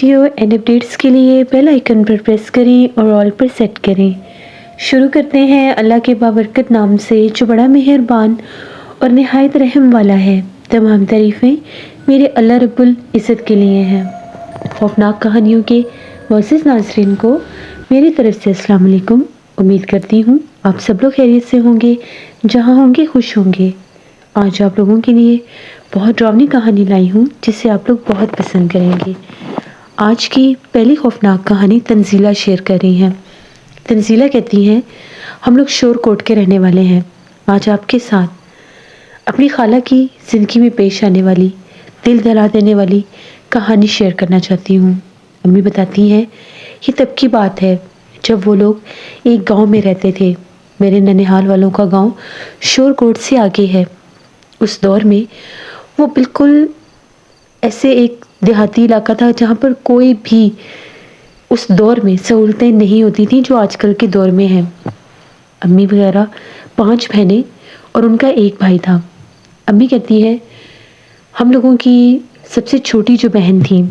Video and updates کے لیے bell icon پر press کریں اور آل پر سیٹ کریں۔ شروع کرتے ہیں اللہ کے بابرکت نام سے جو بڑا مہربان اور نہایت رحم والا ہے۔ تمام تعریفیں میرے اللہ رب العزت کے لیے ہیں۔ خوفناک کہانیوں کے معزز ناظرین کو میری طرف سے السلام علیکم۔ امید کرتی ہوں آپ سب لوگ خیریت سے ہوں گے، جہاں ہوں گے خوش ہوں گے۔ آج آپ لوگوں کے لیے بہت ڈراؤنی کہانی لائی ہوں جسے آپ لوگ بہت پسند کریں گے۔ آج کی پہلی خوفناک کہانی تنزیلہ شیئر کر رہی ہیں۔ تنزیلہ کہتی ہیں، ہم لوگ شور کوٹ کے رہنے والے ہیں۔ آج آپ کے ساتھ اپنی خالہ کی زندگی میں پیش آنے والی دل دہلا دینے والی کہانی شیئر کرنا چاہتی ہوں۔ امی بتاتی ہیں یہ تب کی بات ہے جب وہ لوگ ایک گاؤں میں رہتے تھے۔ میرے ننیحال والوں کا گاؤں شور کوٹ سے آگے ہے۔ اس دور میں وہ بالکل ایسے ایک دیہاتی علاقہ تھا جہاں پر کوئی بھی اس دور میں سہولتیں نہیں ہوتی تھیں جو آج کل کے دور میں ہیں۔ امی وغیرہ 5 بہنیں اور ان کا ایک بھائی تھا۔ امی کہتی ہے ہم لوگوں کی سب سے چھوٹی جو بہن تھی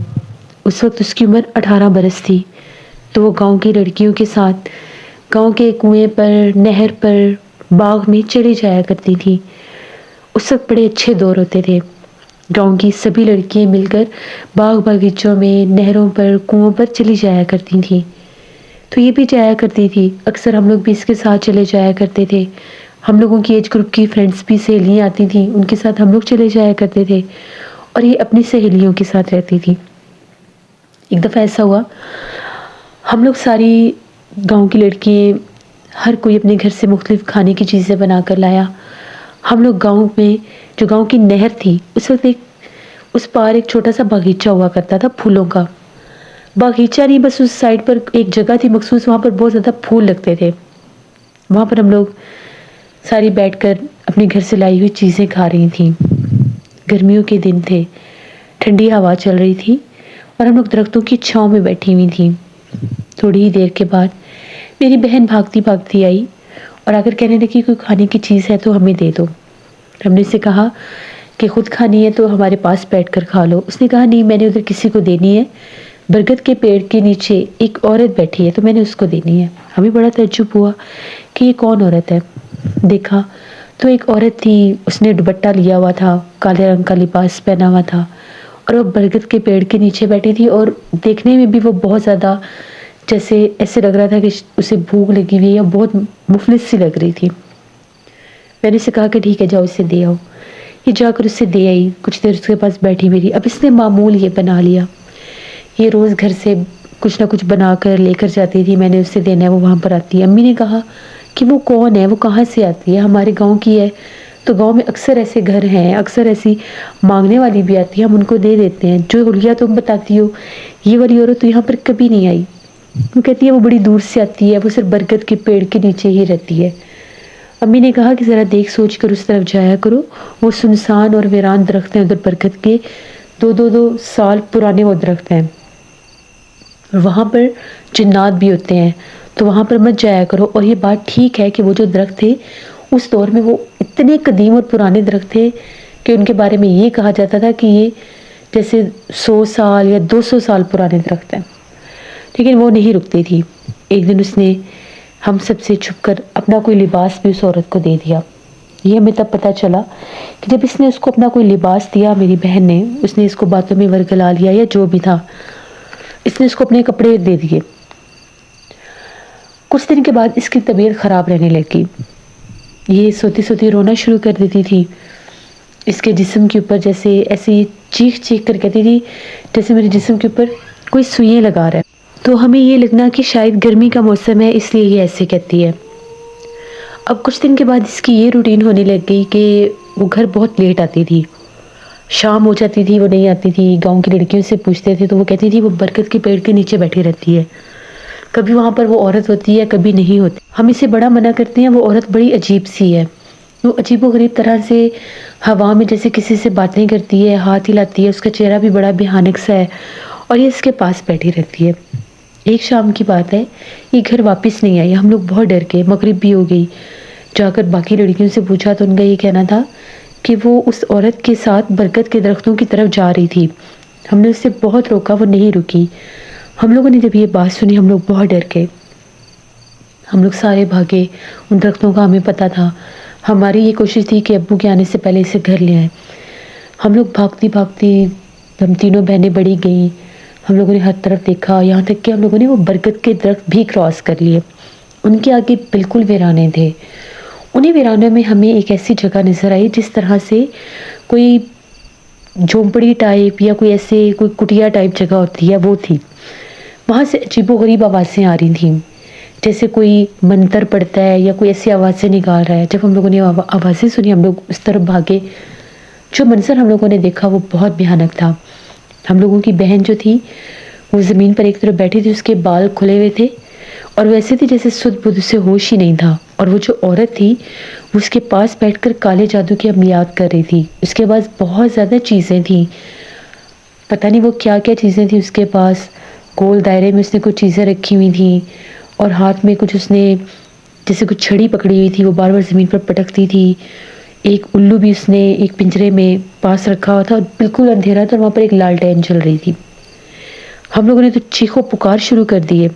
اس وقت اس کی عمر 18 برس تھی، تو وہ گاؤں کی لڑکیوں کے ساتھ گاؤں کے کنویں پر، نہر پر، باغ میں چلی جایا کرتی تھی۔ اس وقت بڑے اچھے دور ہوتے تھے۔ گاؤں کی سبھی لڑکیاں مل کر باغ باغیچوں میں، نہروں پر، کنووں پر چلی جایا کرتی تھیں۔ تو یہ بھی جایا کرتی تھی، اکثر ہم لوگ بھی اس کے ساتھ چلے جایا کرتے تھے۔ ہم لوگوں کی ایج گروپ کی فرینڈس بھی، سہیلیاں آتی تھیں، ان کے ساتھ ہم لوگ چلے جایا کرتے تھے اور یہ اپنی سہیلیوں کے ساتھ رہتی تھی۔ ایک دفعہ ایسا ہوا، ہم لوگ ساری گاؤں کی لڑکیاں، ہر کوئی اپنے گھر سے مختلف کھانے کی چیزیں بنا کر لایا۔ ہم لوگ گاؤں میں، جو گاؤں کی نہر تھی، اس وقت اس پار ایک چھوٹا سا باغیچہ ہوا کرتا تھا پھولوں کا۔ باغیچہ نہیں، بس اس سائڈ پر ایک جگہ تھی مخصوص، وہاں پر بہت زیادہ پھول لگتے تھے۔ وہاں پر ہم لوگ ساری بیٹھ کر اپنے گھر سے لائی ہوئی چیزیں کھا رہی تھیں۔ گرمیوں کے دن تھے، ٹھنڈی ہوا چل رہی تھی اور ہم لوگ درختوں کی چھاؤں میں بیٹھی ہوئی تھیں۔ تھوڑی ہی دیر کے بعد میری بہن بھاگتی بھاگتی آئی اور اگر کہنے لگی کوئی کھانے کی چیز ہے تو ہمیں دے دو۔ ہم نے اسے کہا کہ خود کھانی ہے تو ہمارے پاس بیٹھ کر کھا لو۔ اس نے کہا نہیں، میں نے ادھر کسی کو دینی ہے، برگد کے پیڑ کے نیچے ایک عورت بیٹھی ہے تو میں نے اس کو دینی ہے۔ ہمیں بڑا تعجب ہوا کہ یہ کون عورت ہے۔ دیکھا تو ایک عورت تھی، اس نے دوپٹہ لیا ہوا تھا، کالے رنگ کا لباس پہنا ہوا تھا اور وہ برگد کے پیڑ کے نیچے بیٹھی تھی اور دیکھنے میں بھی وہ بہت زیادہ جیسے ایسے لگ رہا تھا کہ اسے بھوک لگی ہوئی ہے، بہت مفلس سی لگ رہی تھی۔ میں نے اسے کہا کہ ٹھیک ہے جاؤ اسے دے آؤ۔ یہ جا کر اسے دے آئی، کچھ دیر اس کے پاس بیٹھی میری۔ اب اس نے معمول یہ بنا لیا، یہ روز گھر سے کچھ نہ کچھ بنا کر لے کر جاتی تھی، میں نے اسے دینا ہے، وہ وہاں پر آتی ہے۔ امی نے کہا کہ وہ کون ہے، وہ کہاں سے آتی ہے؟ ہمارے گاؤں کی ہے، تو گاؤں میں اکثر ایسے گھر ہیں، اکثر ایسی مانگنے والی بھی آتی ہے، ہم ان کو دے دیتے ہیں۔ جو حلیہ تم بتاتی ہو یہ والی عورت تو یہاں پر کبھی نہیں آئی۔ وہ کہتی ہے وہ بڑی دور سے آتی ہے، وہ صرف برگد کے پیڑ کے نیچے ہی رہتی ہے۔ امی نے کہا کہ ذرا دیکھ سوچ کر اس طرف جایا کرو، وہ سنسان اور ویران درخت ہیں ادھر برگد کے، 2 سال پرانے وہ درخت ہیں اور وہاں پر جنات بھی ہوتے ہیں، تو وہاں پر مت جایا کرو۔ اور یہ بات ٹھیک ہے کہ وہ جو درخت تھے اس دور میں وہ اتنے قدیم اور پرانے درخت تھے کہ ان کے بارے میں یہ کہا جاتا تھا کہ یہ جیسے 100 سال یا 200 سال پرانے درخت ہیں، لیکن وہ نہیں رکتی تھی۔ ایک دن اس نے ہم سب سے چھپ کر اپنا کوئی لباس بھی اس عورت کو دے دیا۔ یہ ہمیں تب پتا چلا کہ جب اس نے اس کو اپنا کوئی لباس دیا، میری بہن نے، اس نے اس کو باتوں میں ورگلا لیا یا جو بھی تھا، اس نے اس کو اپنے کپڑے دے دیے۔ کچھ دن کے بعد اس کی طبیعت خراب رہنے لگی، یہ سوتی سوتی رونا شروع کر دیتی تھی۔ اس کے جسم کے اوپر جیسے ایسی چیخ چیخ کر کہتی تھی جیسے میرے جسم کے اوپر کوئی سوئیاں لگا رہا ہے۔ تو ہمیں یہ لگنا کہ شاید گرمی کا موسم ہے اس لیے یہ ایسے کہتی ہے۔ اب کچھ دن کے بعد اس کی یہ روٹین ہونے لگ گئی کہ وہ گھر بہت لیٹ آتی تھی، شام ہو جاتی تھی وہ نہیں آتی تھی۔ گاؤں کی لڑکیوں سے پوچھتے تھے تو وہ کہتی تھی وہ برگد کے پیڑ کے نیچے بیٹھی رہتی ہے، کبھی وہاں پر وہ عورت ہوتی ہے کبھی نہیں ہوتی۔ ہم اسے بڑا منع کرتے ہیں، وہ عورت بڑی عجیب سی ہے، وہ عجیب و غریب طرح سے ہوا میں جیسے کسی سے باتیں کرتی ہے، ہاتھ ہلاتی ہے، اس کا چہرہ بھی بڑا بھیانک سا ہے اور یہ اس کے پاس بیٹھی رہتی ہے۔ ایک شام کی بات ہے، یہ گھر واپس نہیں آئی، ہم لوگ بہت ڈر گئے، مغرب بھی ہو گئی۔ جا کر باقی لڑکیوں سے پوچھا تو ان کا یہ کہنا تھا کہ وہ اس عورت کے ساتھ برگد کے درختوں کی طرف جا رہی تھی۔ ہم نے اسے بہت روکا، وہ نہیں رکی۔ ہم لوگوں نے جب یہ بات سنی ہم لوگ بہت ڈر گئے، ہم لوگ سارے بھاگے ان درختوں کا، ہمیں پتہ تھا، ہماری یہ کوشش تھی کہ ابو کے آنے سے پہلے اسے گھر لے آئیں۔ ہم لوگ بھاگتی بھاگتی، ہم تینوں بہنیں بڑی گئیں، ہم لوگوں نے ہر طرف دیکھا، یہاں تک کہ ہم لوگوں نے وہ برگد کے درخت بھی کراس کر لیے۔ ان کے آگے بالکل ویرانے تھے، انہیں ویرانوں میں ہمیں ایک ایسی جگہ نظر آئی جس طرح سے کوئی جھونپڑی ٹائپ یا کوئی ایسے کوئی کٹیا ٹائپ جگہ ہوتی ہے، وہ تھی۔ وہاں سے عجیب و غریب آوازیں آ رہی تھیں، جیسے کوئی منتر پڑتا ہے یا کوئی ایسی آوازیں نکال رہا ہے۔ جب ہم لوگوں نے آوازیں سنی ہم لوگ اس طرف بھاگے۔ جو منظر ہم لوگوں نے دیکھا وہ بہت بھیانک تھا۔ ہم لوگوں کی بہن جو تھی وہ زمین پر ایک طرف بیٹھی تھی، اس کے بال کھلے ہوئے تھے اور ویسے تھی جیسے سدھ بدھ سے ہوش ہی نہیں تھا، اور وہ جو عورت تھی وہ اس کے پاس بیٹھ کر کالے جادو کی عملیات کر رہی تھی۔ اس کے پاس بہت زیادہ چیزیں تھیں، پتہ نہیں وہ کیا کیا چیزیں تھیں اس کے پاس۔ گول دائرے میں اس نے کچھ چیزیں رکھی ہوئی تھیں اور ہاتھ میں کچھ اس نے جیسے کچھ چھڑی پکڑی ہوئی تھی، وہ بار بار زمین پر پٹکتی تھی۔ ایک الو بھی اس نے ایک پنجرے میں پاس رکھا ہوا تھا اور بالکل اندھیرا تھا اور وہاں پر ایک لالٹین چل رہی تھی۔ ہم لوگوں نے تو چیخو پکار شروع کر دیے۔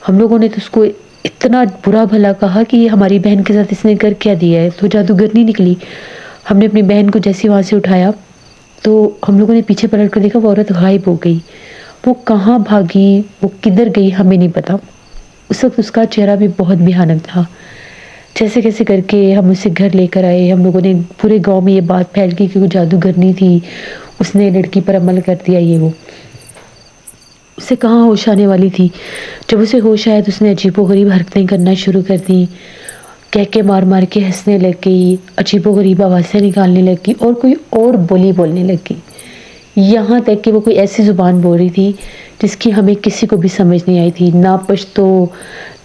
ہم لوگوں نے تو اس کو اتنا برا بھلا کہا کہ یہ ہماری بہن کے ساتھ اس نے کر کیا دیا ہے، تو جادوگر نہیں نکلی۔ ہم نے اپنی بہن کو جیسے وہاں سے اٹھایا تو ہم لوگوں نے پیچھے پلٹ کر دیکھا، وہ عورت غائب ہو گئی۔ وہ کہاں بھاگی، وہ کدھر گئی ہمیں نہیں پتا۔ اس وقت اس کا چہرہ بھی بہت بھیانک تھا۔ جیسے کیسے کر کے ہم اسے گھر لے کر آئے۔ ہم لوگوں نے پورے گاؤں میں یہ بات پھیل گئی کہ وہ جادوگرنی تھی، اس نے لڑکی پر عمل کر دیا، یہ وہ۔ اسے کہاں ہوش آنے والی تھی۔ جب اسے ہوش آیا تو اس نے عجیب و غریب حرکتیں کرنا شروع کر دی، کہکے مار مار کے ہنسنے لگ گئی، عجیب و غریب آوازیں نکالنے لگ گئی اور کوئی اور بولی بولنے لگ گئی۔ یہاں تک کہ وہ کوئی ایسی زبان بول رہی تھی جس کی ہمیں کسی کو بھی سمجھ نہیں آئی تھی، نہ پشتو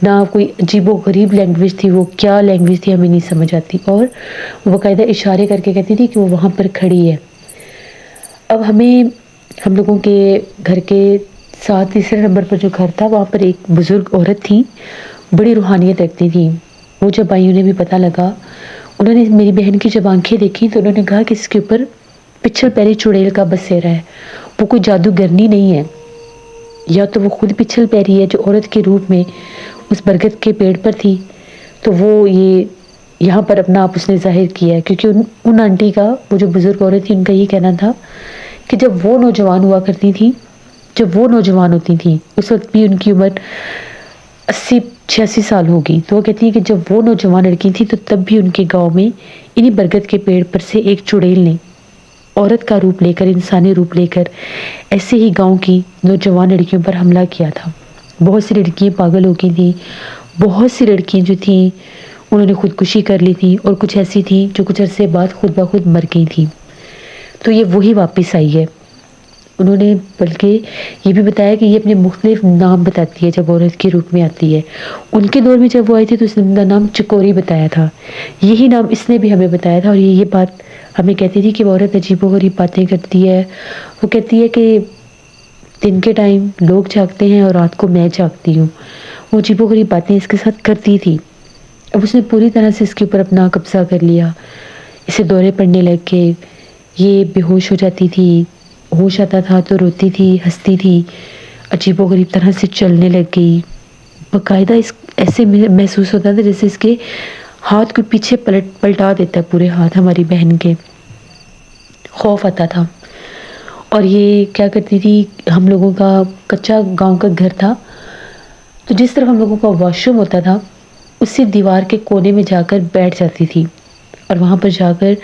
نہ کوئی عجیب و غریب لینگویج تھی، وہ کیا لینگویج تھی ہمیں نہیں سمجھ آتی، اور وہ باقاعدہ اشارے کر کے کہتی تھی کہ وہ وہاں پر کھڑی ہے۔ اب ہم لوگوں کے گھر کے ساتھ تیسرے نمبر پر جو گھر تھا وہاں پر ایک بزرگ عورت تھی، بڑی روحانیت رکھتی تھی۔ وہ جب آئی انہیں بھی پتہ لگا، انہوں نے میری بہن کی جب آنکھیں دیکھی تو انہوں نے کہا کہ اس کے اوپر پچھل پیری چڑیل کا بسیرا ہے، وہ کوئی جادوگرنی نہیں ہے، یا تو وہ خود پچھل پیری ہے جو عورت کے روپ میں اس برگد کے پیڑ پر تھی، تو وہ یہاں پر اپنا آپ اس نے ظاہر کیا ہے، کیونکہ ان آنٹی کا، وہ جو بزرگ عورت تھی، ان کا یہ کہنا تھا کہ جب وہ نوجوان ہوا کرتی تھی، جب وہ نوجوان ہوتی تھیں اس وقت بھی ان کی عمر 80-86 سال ہوگی، تو وہ کہتی ہیں کہ جب وہ نوجوان لڑکی تھی تو تب بھی ان کے گاؤں میں انہی برگد کے پیڑ پر سے ایک چڑیل نے عورت کا روپ لے کر، انسانی روپ لے کر ایسے ہی گاؤں کی نوجوان لڑکیوں پر حملہ کیا تھا۔ بہت سی لڑکیاں پاگل ہو گئی تھیں، بہت سی لڑکیاں جو تھیں انہوں نے خودکشی کر لی تھی، اور کچھ ایسی تھیں جو کچھ عرصے بعد خود بخود مر گئی تھیں۔ تو یہ وہی واپس آئی ہے۔ انہوں نے بلکہ یہ بھی بتایا کہ یہ اپنے مختلف نام بتاتی ہے جب عورت کے روپ میں آتی ہے۔ ان کے دور میں جب وہ آئی تھی تو اس نے اپنا نام چکوری بتایا تھا، یہی نام اس نے بھی ہمیں بتایا تھا، اور یہ بات ہمیں کہتی تھی کہ وہ عورت عجیب و غریب باتیں کرتی ہے۔ وہ کہتی ہے کہ دن کے ٹائم لوگ جاگتے ہیں اور رات کو میں جاگتی ہوں۔ وہ عجیب و غریب باتیں اس کے ساتھ کرتی تھی۔ اب اس نے پوری طرح سے اس کے اوپر اپنا قبضہ کر لیا، اسے دورے پڑنے لگ گئے، یہ بے ہوش ہو جاتی تھی، ہوش آتا تھا تو روتی تھی، ہنستی تھی، عجیب و غریب طرح سے چلنے لگ گئی۔ باقاعدہ ایسے محسوس ہوتا تھا جیسے اس کے ہاتھ کو پیچھے پلٹا دیتا ہے، پورے ہاتھ ہماری بہن کے۔ خوف آتا تھا۔ اور یہ کیا کرتی تھی، ہم لوگوں کا کچا گاؤں کا گھر تھا، تو جس طرف ہم لوگوں کا واش روم ہوتا تھا اسی دیوار کے کونے میں جا کر بیٹھ جاتی تھی، اور وہاں پر جا کر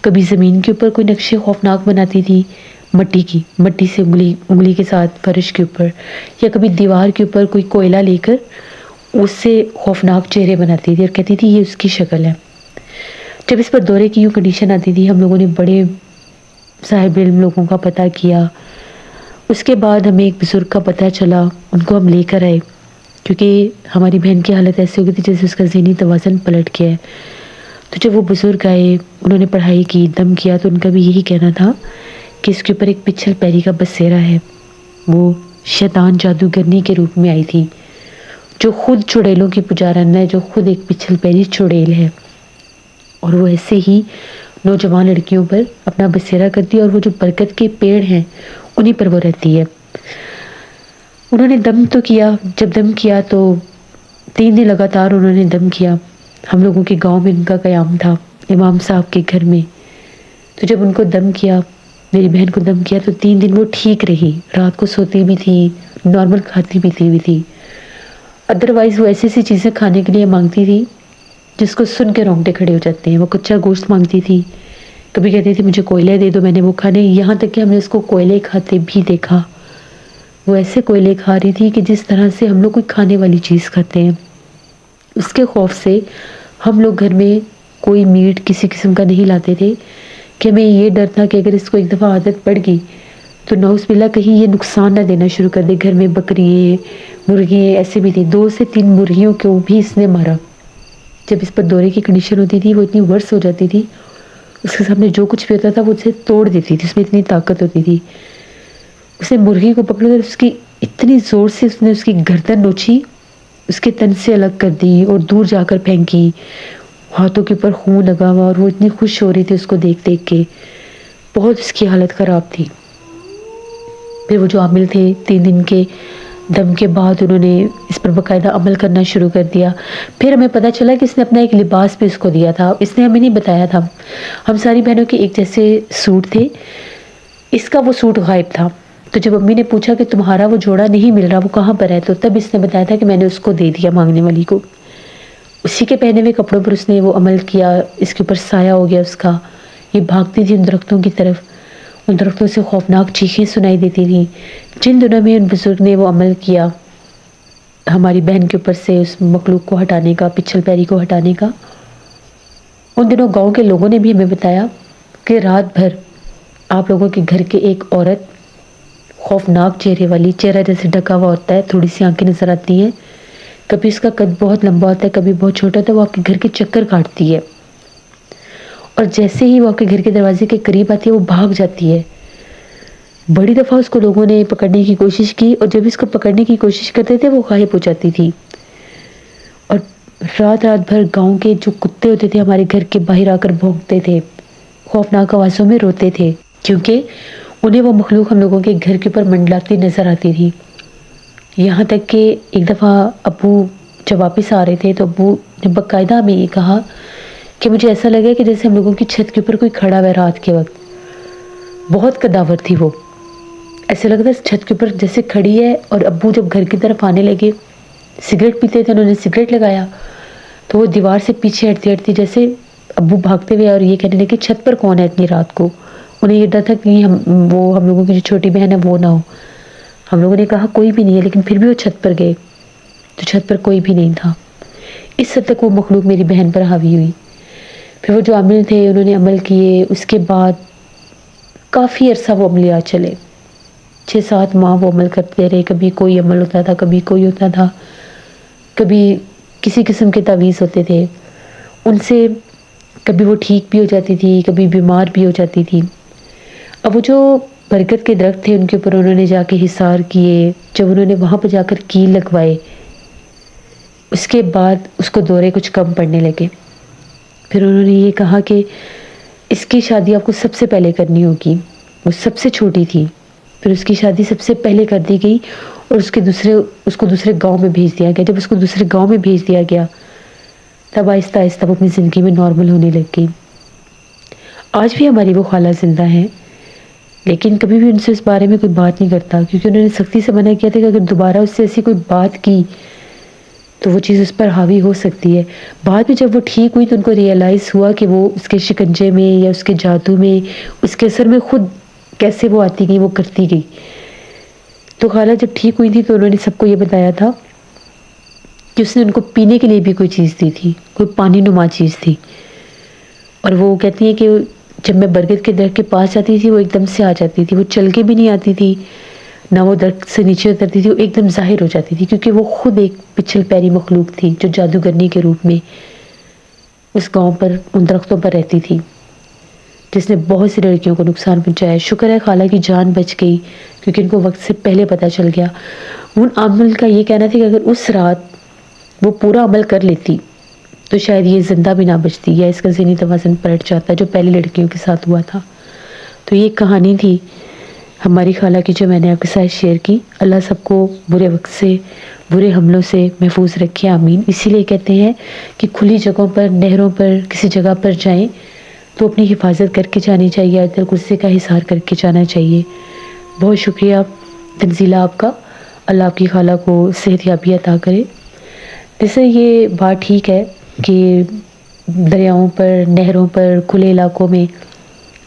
کبھی زمین کے اوپر کوئی نقشے خوفناک بناتی تھی، مٹی سے انگلی کے ساتھ فرش کے اوپر، یا کبھی دیوار کے اوپر کوئی کوئلہ لے کر اس سے خوفناک چہرے بناتی تھی اور کہتی تھی یہ اس کی شکل ہے۔ جب اس پر دورے کی یوں کنڈیشن آتی تھی، ہم لوگوں نے بڑے صاحب علم لوگوں کا پتہ کیا۔ اس کے بعد ہمیں ایک بزرگ کا پتہ چلا، ان کو ہم لے کر آئے، کیونکہ ہماری بہن کی حالت ایسی ہو گئی تھی جیسے اس کا ذہنی توازن پلٹ گیا ہے۔ تو جب وہ بزرگ آئے، انہوں نے پڑھائی کی، دم کیا، تو ان کا بھی یہی کہنا تھا کہ اس کے اوپر ایک پچھل پیری کا بسیرا ہے، وہ شیطان جادوگرنی کے روپ میں آئی تھی، جو خود چڑیلوں کی پجارن ہے، جو خود ایک پچھل پیری چڑیل ہے، اور وہ ایسے ہی نوجوان لڑکیوں پر اپنا بسیرا کرتی ہے، اور وہ جو برکت کے پیڑ ہیں انہیں پر وہ رہتی ہے۔ انہوں نے دم تو کیا، جب دم کیا تو 3 دن لگاتار انہوں نے دم کیا۔ ہم لوگوں کے گاؤں میں ان کا قیام تھا، امام صاحب کے گھر میں۔ تو جب ان کو دم کیا، میری بہن کو دم کیا، تو 3 دن وہ ٹھیک رہی، رات کو سوتی بھی تھی، نارمل کھاتی پیتی بھی تھی۔ ادروائز وہ ایسی ایسی چیزیں کھانے کے لیے مانگتی تھی جس کو سن کے رونگٹے کھڑے ہو جاتے ہیں۔ وہ کچا گوشت مانگتی تھی، کبھی کہتی تھی مجھے کوئلے دے دو، میں نے وہ کھانے، یہاں تک کہ ہم نے اس کو کوئلے کھاتے بھی دیکھا۔ وہ ایسے کوئلے کھا رہی تھی کہ جس طرح سے ہم لوگ کوئی کھانے والی چیز کھاتے ہیں۔ اس کے خوف سے ہم لوگ گھر میں کوئی میٹ کسی قسم کا نہیں لاتے تھے کہ ہمیں یہ ڈر تھا کہ اگر اس کو ایک دفعہ عادت پڑ گئی تو نعوذ باللہ کہیں یہ نقصان نہ دینا شروع کر دے۔ گھر میں بکریاں، مرغیاں ایسے بھی تھی، 2 سے 3 مرغیوں کو بھی اس نے مارا۔ جب اس پر دورے کی کنڈیشن ہوتی تھی، وہ اتنی ورس ہو جاتی تھی، اس کے سامنے جو کچھ بھی ہوتا تھا وہ اسے توڑ دیتی تھی، اس میں اتنی طاقت ہوتی تھی۔ اس نے مرغی کو پکڑا اور اس کی اتنی زور سے اس نے اس کی گردن نوچی، اس کے تن سے الگ کر دی اور دور جا کر پھینکی۔ ہاتھوں کے اوپر خون لگا ہوا، اور وہ اتنی خوش ہو رہی تھی اس کو دیکھ دیکھ کے، بہت اس کی حالت خراب تھی۔ پھر وہ جو عامل تھے 3 دن کے دم کے بعد انہوں نے اس پر باقاعدہ عمل کرنا شروع کر دیا۔ پھر ہمیں پتہ چلا کہ اس نے اپنا ایک لباس بھی اس کو دیا تھا، اس نے ہمیں نہیں بتایا تھا۔ ہم ساری بہنوں کے ایک جیسے سوٹ تھے، اس کا وہ سوٹ غائب تھا۔ تو جب امی نے پوچھا کہ تمہارا وہ جوڑا نہیں مل رہا، وہ کہاں پر ہے، تو تب اس نے بتایا تھا کہ میں نے اس کو دے دیا مانگنے والی کو۔ اسی کے پہنے ہوئے کپڑوں پر اس نے وہ عمل کیا، اس کے اوپر سایہ ہو گیا اس کا۔ یہ بھاگتی تھی ان درختوں کی طرف، ان درختوں سے خوفناک چیخیں سنائی دیتی تھیں۔ جن دنوں میں ان بزرگ نے وہ عمل کیا ہماری بہن کے اوپر سے اس مخلوق کو ہٹانے کا، پچھل پیری کو ہٹانے کا، ان دنوں گاؤں کے لوگوں نے بھی ہمیں بتایا کہ رات بھر آپ لوگوں کے گھر کے ایک عورت، خوفناک چہرے والی، چہرہ جیسے ڈھکا ہوا ہوتا ہے، تھوڑی سی آنکھیں نظر آتی ہیں، کبھی اس کا قد بہت لمبا ہوتا ہے، کبھی بہت چھوٹا ہوتا ہے، وہ آپ کے گھر کے چکر کاٹتی ہے، اور جیسے ہی وہ آپ کے گھر کے دروازے کے قریب آتی ہے وہ بھاگ جاتی ہے۔ بڑی دفعہ اس کو لوگوں نے پکڑنے کی کوشش کی، اور جب اس کو پکڑنے کی کوشش کرتے تھے وہ غائب ہو جاتی تھی۔ اور رات رات بھر گاؤں کے جو کتے ہوتے تھے ہمارے گھر کے باہر آ کر بھونکتے تھے، خوفناک آوازوں میں روتے تھے، کیونکہ انہیں وہ مخلوق ہم لوگوں کے گھر کے اوپر منڈلاتی نظر آتی تھی۔ یہاں تک کہ ایک دفعہ ابو جب واپس آ رہے تھے تو ابو نے باقاعدہ ہمیں یہ کہا کہ مجھے ایسا لگا کہ جیسے ہم لوگوں کی چھت کے اوپر کوئی کھڑا ہوا ہے رات کے وقت۔ بہت قداور تھی وہ، ایسے لگتا ہے چھت کے اوپر جیسے کھڑی ہے۔ اور ابو جب گھر کی طرف آنے لگے، سگریٹ پیتے تھے، انہوں نے سگریٹ لگایا تو وہ دیوار سے پیچھے ہٹتی ہٹتی جیسے ابو بھاگتے ہوئے اور یہ کہنے لگے چھت پر کون ہے اتنی رات کو۔ انہیں یہ ڈر تھا کہ ہم لوگوں کی جو چھوٹی بہن ہے وہ نہ ہو۔ ہم لوگوں نے کہا کوئی بھی نہیں ہے، لیکن پھر بھی وہ چھت پر گئے تو چھت پر کوئی بھی نہیں تھا۔ اس حد تک وہ مخلوق میری بہن پر حاوی ہوئی۔ پھر وہ جو عامل تھے انہوں نے عمل کیے، اس کے بعد کافی عرصہ وہ عملیات چلے، 6-7 ماہ وہ عمل کرتے رہے۔ کبھی کوئی عمل ہوتا تھا، کبھی کوئی ہوتا تھا، کبھی کسی قسم کے تعویذ ہوتے تھے ان سے، کبھی وہ ٹھیک بھی ہو جاتی تھی، کبھی بیمار بھی ہو جاتی تھی۔ اب وہ جو برکت کے درخت تھے ان کے اوپر انہوں نے جا کے حصار کیے، جب انہوں نے وہاں پہ جا کر کیل لگوائے، اس کے بعد اس کو دورے کچھ کم پڑنے لگے۔ پھر انہوں نے یہ کہا کہ اس کی شادی آپ کو سب سے پہلے کرنی ہوگی، وہ سب سے چھوٹی تھی۔ پھر اس کی شادی سب سے پہلے کر دی گئی اور اس کو دوسرے گاؤں میں بھیج دیا گیا۔ جب اس کو دوسرے گاؤں میں بھیج دیا گیا تب آہستہ آہستہ وہ اپنی زندگی میں نارمل ہونے لگ گئی۔ آج بھی ہماری وہ خالہ زندہ ہیں، لیکن کبھی بھی ان سے اس بارے میں کوئی بات نہیں کرتا، کیونکہ انہوں نے سختی سے منع کیا تھا کہ اگر دوبارہ اس سے ایسی کوئی بات کی تو وہ چیز اس پر حاوی ہو سکتی ہے۔ بعد میں جب وہ ٹھیک ہوئی تو ان کو ریئلائز ہوا کہ وہ اس کے شکنجے میں یا اس کے جادو میں، اس کے اثر میں خود کیسے وہ آتی گئی، وہ کرتی گئی۔ تو خالہ جب ٹھیک ہوئی تھی تو انہوں نے سب کو یہ بتایا تھا کہ اس نے ان کو پینے کے لیے بھی کوئی چیز دی تھی، کوئی پانی نما چیز تھی، اور وہ کہتی ہیں کہ جب میں برگد کے درخت کے پاس جاتی تھی وہ ایک دم سے آ جاتی تھی، وہ چل کے بھی نہیں آتی تھی، نہ وہ درخت سے نیچے اترتی تھی، وہ ایک دم ظاہر ہو جاتی تھی، کیونکہ وہ خود ایک پچھل پیری مخلوق تھی جو جادوگرنی کے روپ میں اس گاؤں پر ان درختوں پر رہتی تھی، جس نے بہت سی لڑکیوں کو نقصان پہنچایا۔ شکر ہے خالہ کی جان بچ گئی، کیونکہ ان کو وقت سے پہلے پتہ چل گیا۔ ان عامل کا یہ کہنا تھا کہ اگر اس رات وہ پورا عمل کر لیتی تو شاید یہ زندہ بھی نہ بچتی، یا اس کا ذہنی توازن پلٹ جاتا جو پہلے لڑکیوں کے ساتھ ہوا تھا۔ تو یہ ایک کہانی تھی ہماری خالہ کی جو میں نے آپ کے ساتھ شیئر کی، اللہ سب کو برے وقت سے، برے حملوں سے محفوظ رکھے، آمین۔ اسی لیے کہتے ہیں کہ کھلی جگہوں پر، نہروں پر، کسی جگہ پر جائیں تو اپنی حفاظت کر کے جانی چاہیے، آیت الکرسی کا حصار کر کے جانا چاہیے۔ بہت شکریہ تنزیلہ آپ کا، اللہ آپ کی خالہ کو صحت یابی عطا کرے۔ جیسے یہ بات ٹھیک ہے کہ دریاؤں پر، نہروں پر، کھلے علاقوں میں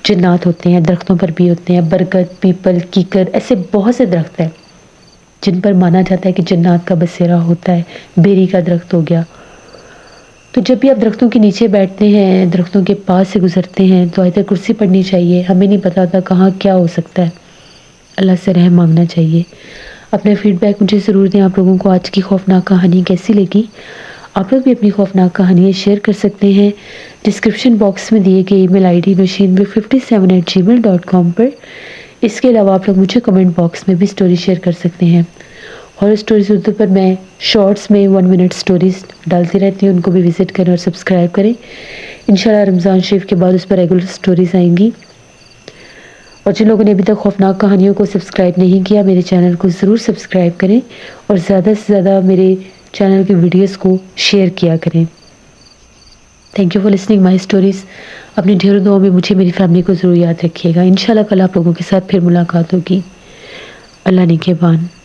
جنات ہوتے ہیں، درختوں پر بھی ہوتے ہیں، برگد، پیپل، کیکر، ایسے بہت سے درخت ہیں جن پر مانا جاتا ہے کہ جنات کا بسیرا ہوتا ہے۔ بیری کا درخت ہو گیا۔ تو جب بھی آپ درختوں کے نیچے بیٹھتے ہیں، درختوں کے پاس سے گزرتے ہیں تو آیت کرسی پڑھنی چاہیے۔ ہمیں نہیں پتا ہوتا کہاں کیا ہو سکتا ہے، اللہ سے رحم مانگنا چاہیے۔ اپنا فیڈ بیک مجھے ضرور دیں، آپ لوگوں کو آج کی خوفناک کہانی کیسی لگی۔ آپ لوگ بھی اپنی خوفناک کہانیاں شیئر کر سکتے ہیں ڈسکرپشن باکس میں دیے گئے ای میل آئی ڈی machine57@gmail.com پر۔ اس کے علاوہ آپ لوگ مجھے کمنٹ باکس میں بھی سٹوری شیئر کر سکتے ہیں۔ ہارر سٹوریز اردو پر میں شارٹس میں 1 منٹ سٹوریز ڈالتی رہتی ہوں، ان کو بھی وزٹ کریں اور سبسکرائب کریں۔ انشاءاللہ رمضان شریف کے بعد اس پر ریگولر سٹوریز آئیں گی۔ اور جن لوگوں نے ابھی تک خوفناک کہانیوں کو سبسکرائب نہیں کیا، میرے چینل کو ضرور سبسکرائب کریں اور زیادہ سے زیادہ میرے چینل کی ویڈیوز کو شیئر کیا کریں۔ Thank you for listening my stories. اپنی ڈھیروں دعاؤں میں مجھے، میری فیملی کو ضرور یاد رکھیے گا۔ انشاءاللہ کل آپ لوگوں کے ساتھ پھر ملاقات ہوگی۔ اللہ نگہبان۔